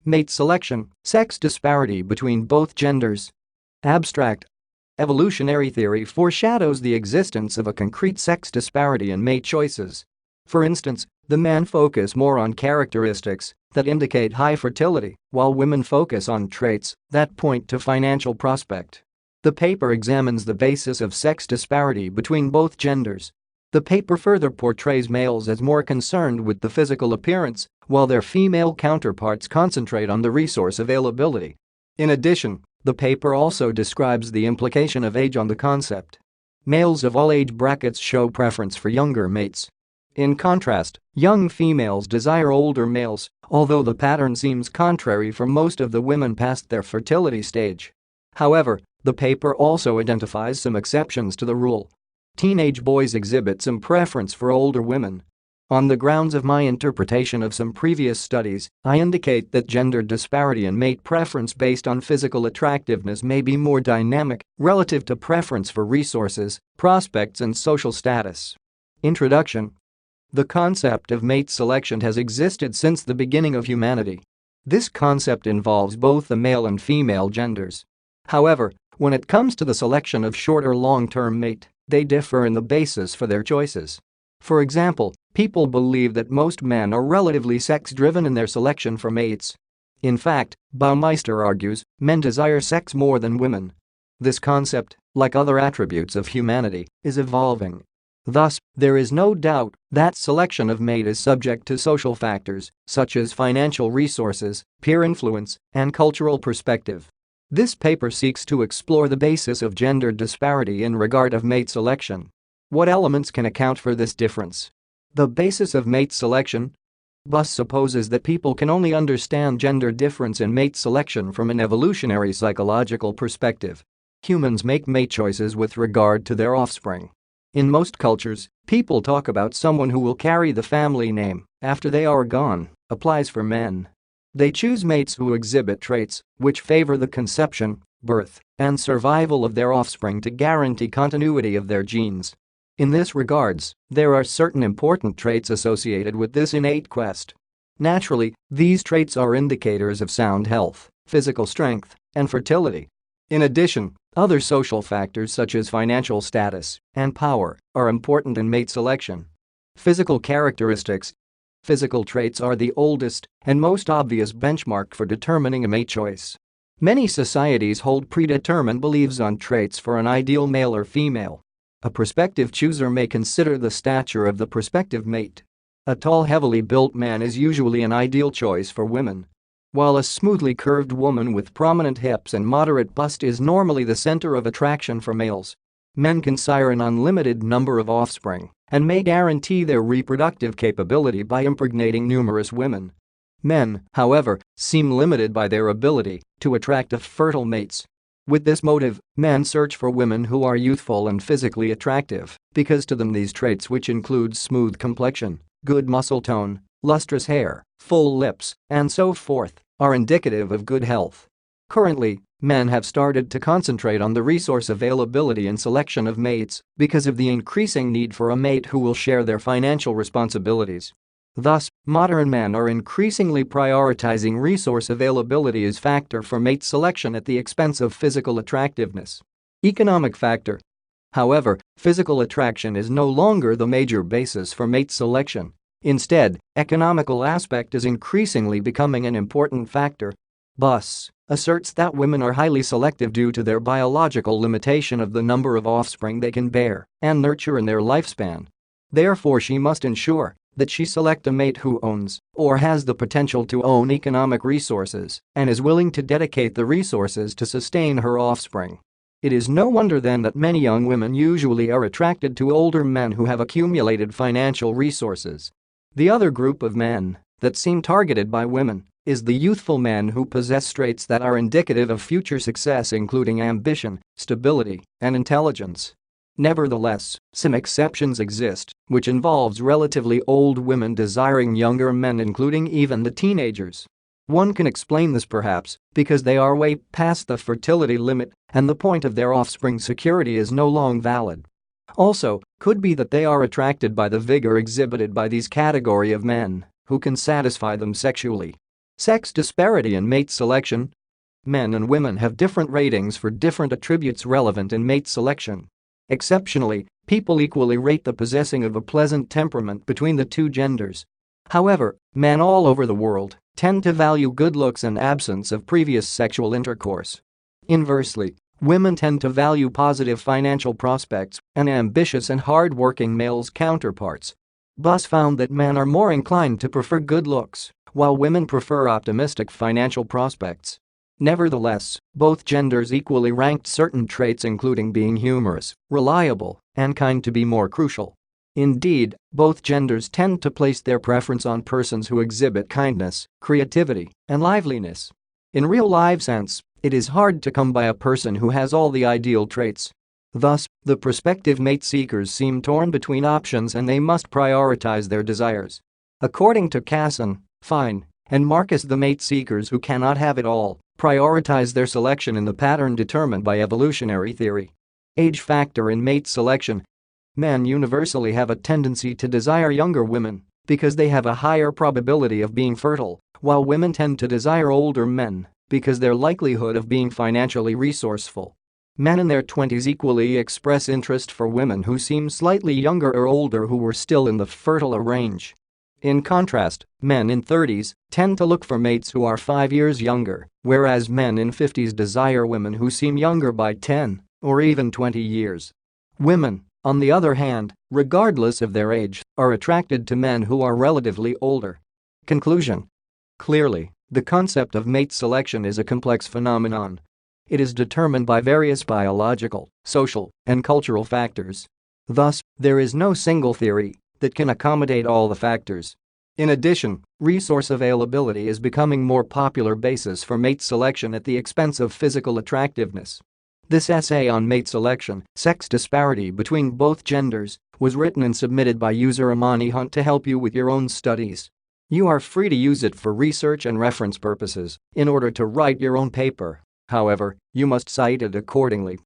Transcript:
Mate selection, sex disparity between both genders. Abstract. Evolutionary theory foreshadows the existence of a concrete sex disparity in mate choices. For instance, the men focus more on characteristics that indicate high fertility, while women focus on traits that point to financial prospect. The paper examines the basis of sex disparity between both genders. The paper further portrays males as more concerned with the physical appearance, while their female counterparts concentrate on the resource availability. In addition, the paper also describes the implication of age on the concept. Males of all age brackets show preference for younger mates. In contrast, young females desire older males, although the pattern seems contrary for most of the women past their fertility stage. However, the paper also identifies some exceptions to the rule. Teenage boys exhibit some preference for older women. On the grounds of my interpretation of some previous studies, I indicate that gender disparity in mate preference based on physical attractiveness may be more dynamic relative to preference for resources, prospects and social status. Introduction. The concept of mate selection has existed since the beginning of humanity. This concept involves both the male and female genders. However, when it comes to the selection of short or long-term mate, they differ in the basis for their choices. For example, people believe that most men are relatively sex-driven in their selection for mates. In fact, Baumeister argues, men desire sex more than women. This concept, like other attributes of humanity, is evolving. Thus, there is no doubt that selection of mate is subject to social factors, such as financial resources, peer influence, and cultural perspective. This paper seeks to explore the basis of gender disparity in regard of mate selection. What elements can account for this difference? The basis of mate selection. Buss supposes that people can only understand gender difference in mate selection from an evolutionary psychological perspective. Humans make mate choices with regard to their offspring. In most cultures, people talk about someone who will carry the family name after they are gone. Applies for men. They choose mates who exhibit traits which favor the conception, birth, and survival of their offspring to guarantee continuity of their genes. In this regards, there are certain important traits associated with this innate quest. Naturally, these traits are indicators of sound health, physical strength, and fertility. In addition, other social factors such as financial status and power are important in mate selection. Physical characteristics. Physical traits are the oldest and most obvious benchmark for determining a mate choice. Many societies hold predetermined beliefs on traits for an ideal male or female. A prospective chooser may consider the stature of the prospective mate. A tall, heavily built man is usually an ideal choice for women, while a smoothly curved woman with prominent hips and moderate bust is normally the center of attraction for males. Men can sire an unlimited number of offspring and may guarantee their reproductive capability by impregnating numerous women. Men, however, seem limited by their ability to attract fertile mates. With this motive, men search for women who are youthful and physically attractive, because to them these traits, which include smooth complexion, good muscle tone, lustrous hair, full lips, and so forth, are indicative of good health. Currently, men have started to concentrate on the resource availability and selection of mates because of the increasing need for a mate who will share their financial responsibilities. Thus, modern men are increasingly prioritizing resource availability as factor for mate selection at the expense of physical attractiveness. Economic factor. However, physical attraction is no longer the major basis for mate selection. Instead, economical aspect is increasingly becoming an important factor. Buss asserts that women are highly selective due to their biological limitation of the number of offspring they can bear and nurture in their lifespan. Therefore, she must ensure that she select a mate who owns or has the potential to own economic resources and is willing to dedicate the resources to sustain her offspring. It is no wonder then that many young women usually are attracted to older men who have accumulated financial resources. The other group of men that seem targeted by women is the youthful men who possess traits that are indicative of future success, including ambition, stability, and intelligence. Nevertheless, some exceptions exist, which involves relatively old women desiring younger men, including even the teenagers. One can explain this perhaps because they are way past the fertility limit and the point of their offspring security is no longer valid. Also, could be that they are attracted by the vigor exhibited by these category of men who can satisfy them sexually. Sex disparity in mate selection. Men and women have different ratings for different attributes relevant in mate selection. Exceptionally, people equally rate the possessing of a pleasant temperament between the two genders. However, men all over the world tend to value good looks and absence of previous sexual intercourse. Inversely, women tend to value positive financial prospects and ambitious and hard-working males' counterparts. BUS found that men are more inclined to prefer good looks, while women prefer optimistic financial prospects. Nevertheless, both genders equally ranked certain traits including being humorous, reliable, and kind to be more crucial. Indeed, both genders tend to place their preference on persons who exhibit kindness, creativity, and liveliness. In real-life sense, it is hard to come by a person who has all the ideal traits. Thus, the prospective mate seekers seem torn between options and they must prioritize their desires. According to Casson, Fine, and Marcus, the mate seekers who cannot have it all prioritize their selection in the pattern determined by evolutionary theory. Age factor in mate selection. Men universally have a tendency to desire younger women because they have a higher probability of being fertile, while women tend to desire older men because their likelihood of being financially resourceful. Men in their 20s equally express interest for women who seem slightly younger or older who were still in the fertile range. In contrast, men in 30s tend to look for mates who are 5 years younger, whereas men in 50s desire women who seem younger by 10 or even 20 years. Women, on the other hand, regardless of their age, are attracted to men who are relatively older. Conclusion. Clearly, the concept of mate selection is a complex phenomenon. It is determined by various biological, social, and cultural factors. Thus, there is no single theory that can accommodate all the factors. In addition, resource availability is becoming more popular basis for mate selection at the expense of physical attractiveness. This essay on mate selection, sex disparity between both genders, was written and submitted by user Amani Hunt to help you with your own studies. You are free to use it for research and reference purposes in order to write your own paper. However, you must cite it accordingly.